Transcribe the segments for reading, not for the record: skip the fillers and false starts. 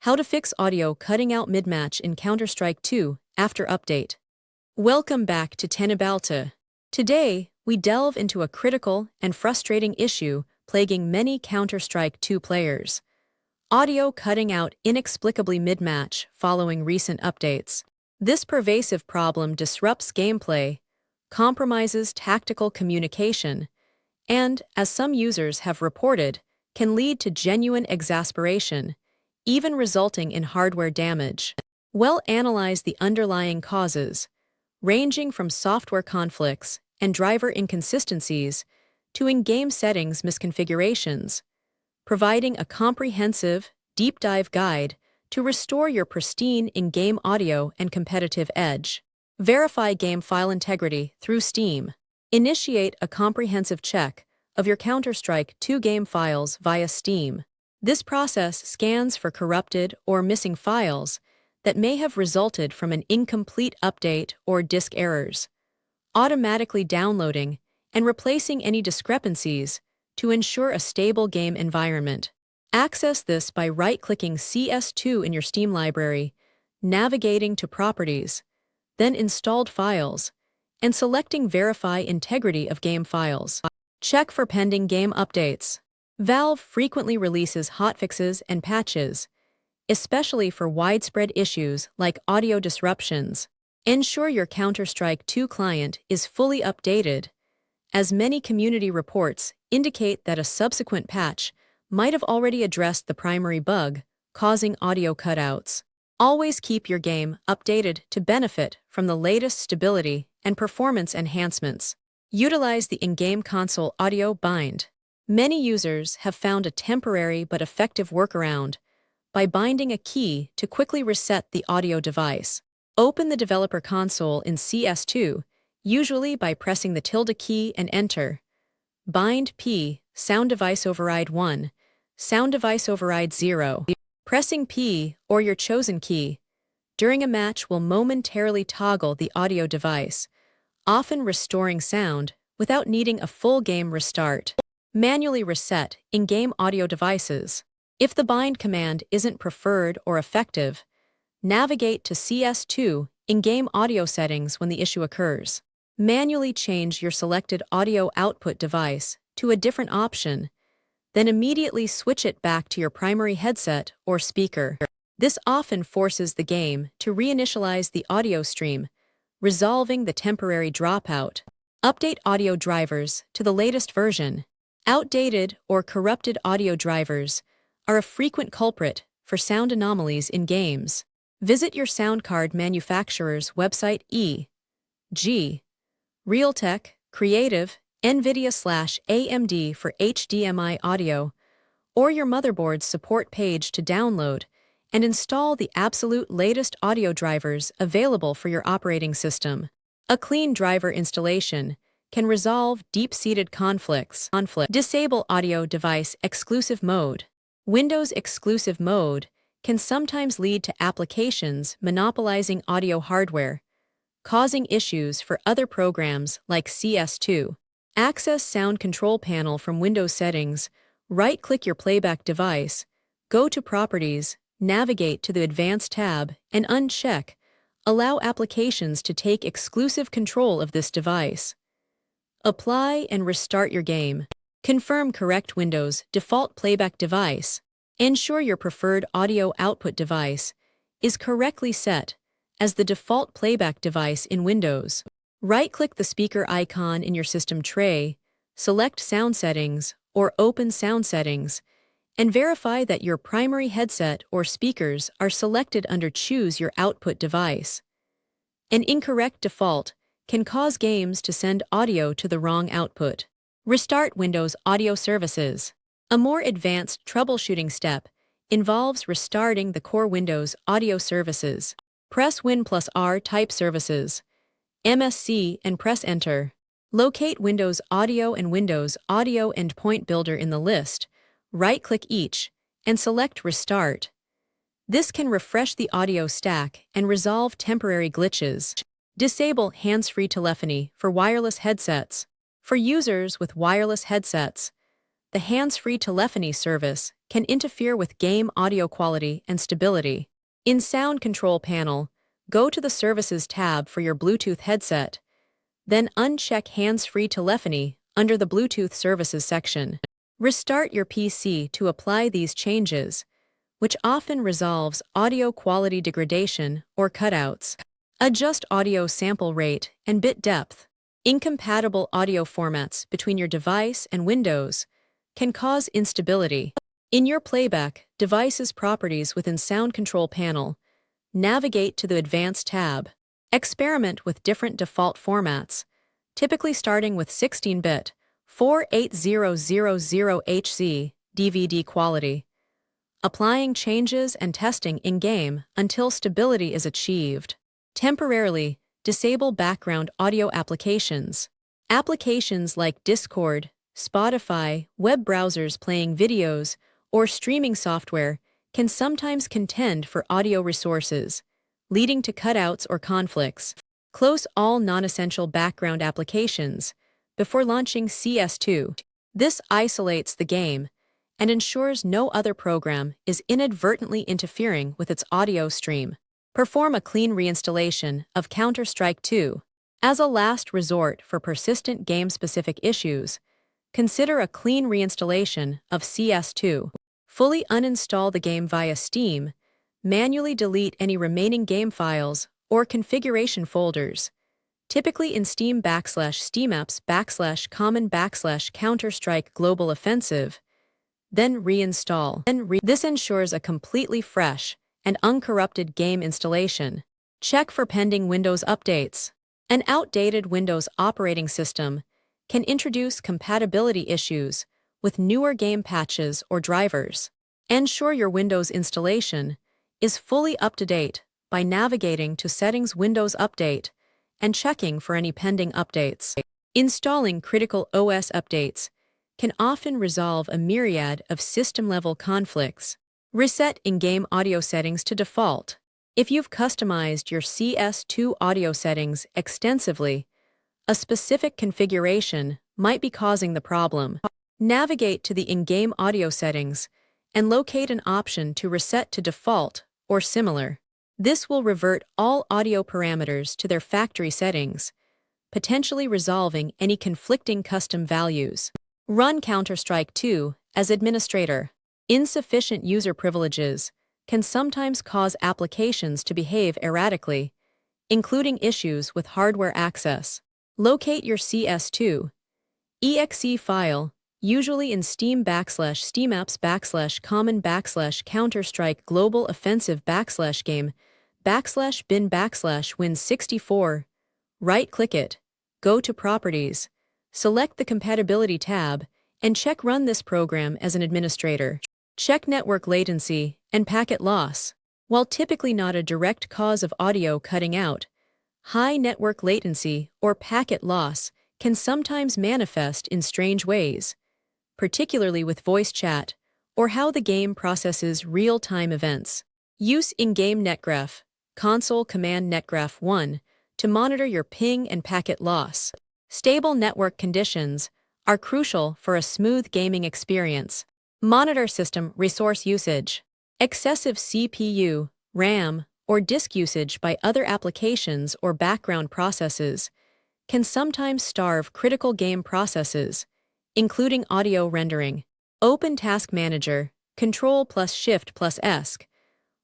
How to fix audio cutting out mid-match in Counter-Strike 2 after update. Welcome back to Telephony. Today, we delve into a critical and frustrating issue plaguing many Counter-Strike 2 players. Audio cutting out inexplicably mid-match following recent updates. This pervasive problem disrupts gameplay, compromises tactical communication, and, as some users have reported, can lead to genuine exasperation, even resulting in hardware damage. We'll analyze the underlying causes, ranging from software conflicts and driver inconsistencies to in-game settings misconfigurations, providing a comprehensive, deep-dive guide to restore your pristine in-game audio and competitive edge. Verify game file integrity through Steam. Initiate a comprehensive check of your Counter-Strike 2 game files via Steam. This process scans for corrupted or missing files that may have resulted from an incomplete update or disk errors, automatically downloading and replacing any discrepancies to ensure a stable game environment. Access this by right-clicking CS2 in your Steam library, navigating to Properties, then Installed Files, and selecting Verify Integrity of Game Files. Check for pending game updates. Valve frequently releases hotfixes and patches, especially for widespread issues like audio disruptions. Ensure your Counter-Strike 2 client is fully updated, as many community reports indicate that a subsequent patch might have already addressed the primary bug, causing audio cutouts. Always keep your game updated to benefit from the latest stability and performance enhancements. Utilize the in-game console audio bind. Many users have found a temporary but effective workaround by binding a key to quickly reset the audio device. Open the developer console in CS2, usually by pressing the tilde key and enter. Bind P, Sound Device Override 1, Sound Device Override 0. Pressing P or your chosen key during a match will momentarily toggle the audio device, often restoring sound without needing a full game restart. Manually reset in-game audio devices. If the bind command isn't preferred or effective, navigate to CS2 in-game audio settings when the issue occurs. Manually change your selected audio output device to a different option, then immediately switch it back to your primary headset or speaker. This often forces the game to reinitialize the audio stream, resolving the temporary dropout. Update audio drivers to the latest version. Outdated or corrupted audio drivers are a frequent culprit for sound anomalies in games. Visit your sound card manufacturer's website e.g. Realtek, Creative, NVIDIA/AMD for HDMI audio, or your motherboard's support page to download and install the absolute latest audio drivers available for your operating system. A clean driver installation can resolve deep-seated conflicts. Disable audio device exclusive mode. Windows exclusive mode can sometimes lead to applications monopolizing audio hardware, causing issues for other programs like CS2. Access Sound Control Panel from Windows Settings, right-click your Playback device, go to Properties, navigate to the Advanced tab, and uncheck Allow applications to take exclusive control of this device. Apply and restart your game. Confirm correct Windows default playback device. Ensure your preferred audio output device is correctly set as the default playback device in Windows. Right-click the speaker icon in your system tray, select Sound Settings or Open Sound Settings, and verify that your primary headset or speakers are selected under Choose Your Output Device. An incorrect default can cause games to send audio to the wrong output. Restart Windows Audio Services. A more advanced troubleshooting step involves restarting the core Windows Audio Services. Press Win+R Type Services, MSC, and press Enter. Locate Windows Audio and Windows Audio Endpoint Builder in the list, right-click each, and select Restart. This can refresh the audio stack and resolve temporary glitches. Disable hands-free telephony for wireless headsets. For users with wireless headsets, the hands-free telephony service can interfere with game audio quality and stability. In Sound Control Panel, go to the Services tab for your Bluetooth headset, then uncheck Hands-Free Telephony under the Bluetooth Services section. Restart your PC to apply these changes, which often resolves audio quality degradation or cutouts. Adjust audio sample rate and bit depth. Incompatible audio formats between your device and Windows can cause instability. In your Playback device's properties within Sound Control Panel, navigate to the Advanced tab. Experiment with different default formats, typically starting with 16-bit 48000HZ DVD quality. Applying changes and testing in-game until stability is achieved. Temporarily disable background audio applications. Applications like Discord, Spotify, web browsers playing videos, or streaming software can sometimes contend for audio resources, leading to cutouts or conflicts. Close all non-essential background applications before launching CS2. This isolates the game and ensures no other program is inadvertently interfering with its audio stream. Perform a clean reinstallation of Counter-Strike 2. As a last resort for persistent game-specific issues, consider a clean reinstallation of CS2. Fully uninstall the game via Steam, manually delete any remaining game files or configuration folders, typically in Steam/Steamapps/common/Counter-Strike Global Offensive, then reinstall. This ensures a completely fresh and uncorrupted game installation. Check for pending Windows updates. An outdated Windows operating system can introduce compatibility issues with newer game patches or drivers. Ensure your Windows installation is fully up to date by navigating to Settings Windows Update and checking for any pending updates. Installing critical OS updates can often resolve a myriad of system-level conflicts. Reset in-game audio settings to default. If you've customized your CS2 audio settings extensively, a specific configuration might be causing the problem. Navigate to the in-game audio settings and locate an option to reset to default or similar. This will revert all audio parameters to their factory settings, potentially resolving any conflicting custom values. Run Counter-Strike 2 as administrator. Insufficient user privileges can sometimes cause applications to behave erratically, including issues with hardware access. Locate your CS2 exe file, usually in Steam/Steamapps/common/Counter-Strike Global Offensive /game/bin/win64. Right-click it, go to Properties, select the Compatibility tab, and check Run this program as an administrator. Check network latency and packet loss. While typically not a direct cause of audio cutting out, high network latency or packet loss can sometimes manifest in strange ways, particularly with voice chat or how the game processes real-time events. Use in-game netgraph, console command netgraph1 to monitor your ping and packet loss. Stable network conditions are crucial for a smooth gaming experience. Monitor system resource usage. Excessive CPU, RAM, or disk usage by other applications or background processes can sometimes starve critical game processes, including audio rendering. Open Task Manager, Ctrl+Shift+ESC,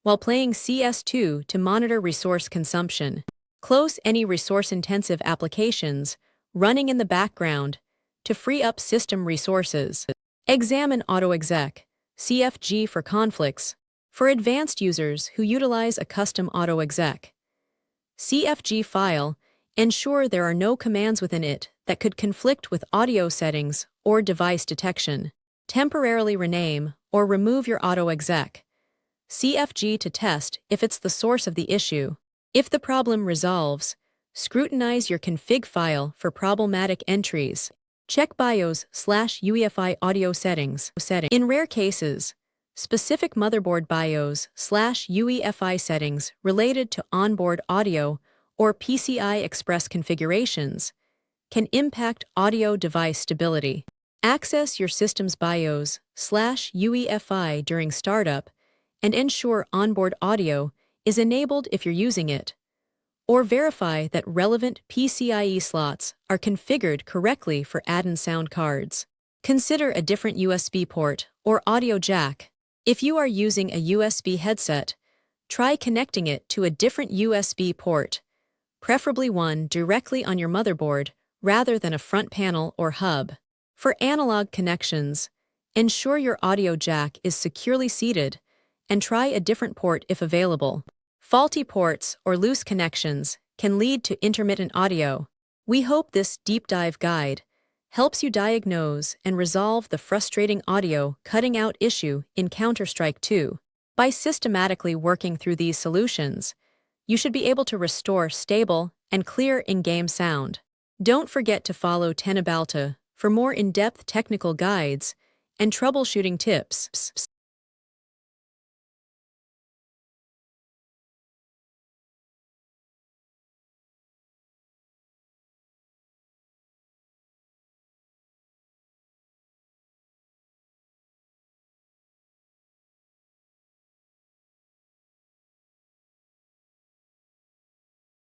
while playing CS2 to monitor resource consumption. Close any resource-intensive applications running in the background to free up system resources. Examine autoexec.cfg for conflicts. For advanced users who utilize a custom autoexec.cfg file, ensure there are no commands within it that could conflict with audio settings or device detection. Temporarily rename or remove your autoexec.cfg to test if it's the source of the issue. If the problem resolves, scrutinize your config file for problematic entries. Check BIOS/UEFI audio settings. In rare cases, specific motherboard BIOS/UEFI settings related to onboard audio or PCI Express configurations can impact audio device stability. Access your system's BIOS/UEFI during startup and ensure onboard audio is enabled if you're using it, or verify that relevant PCIe slots are configured correctly for add-in sound cards. Consider a different USB port or audio jack. If you are using a USB headset, try connecting it to a different USB port, preferably one directly on your motherboard rather than a front panel or hub. For analog connections, ensure your audio jack is securely seated and try a different port if available. Faulty ports or loose connections can lead to intermittent audio. We hope this deep dive guide helps you diagnose and resolve the frustrating audio cutting out issue in Counter-Strike 2. By systematically working through these solutions, you should be able to restore stable and clear in-game sound. Don't forget to follow Tenabalta for more in-depth technical guides and troubleshooting tips.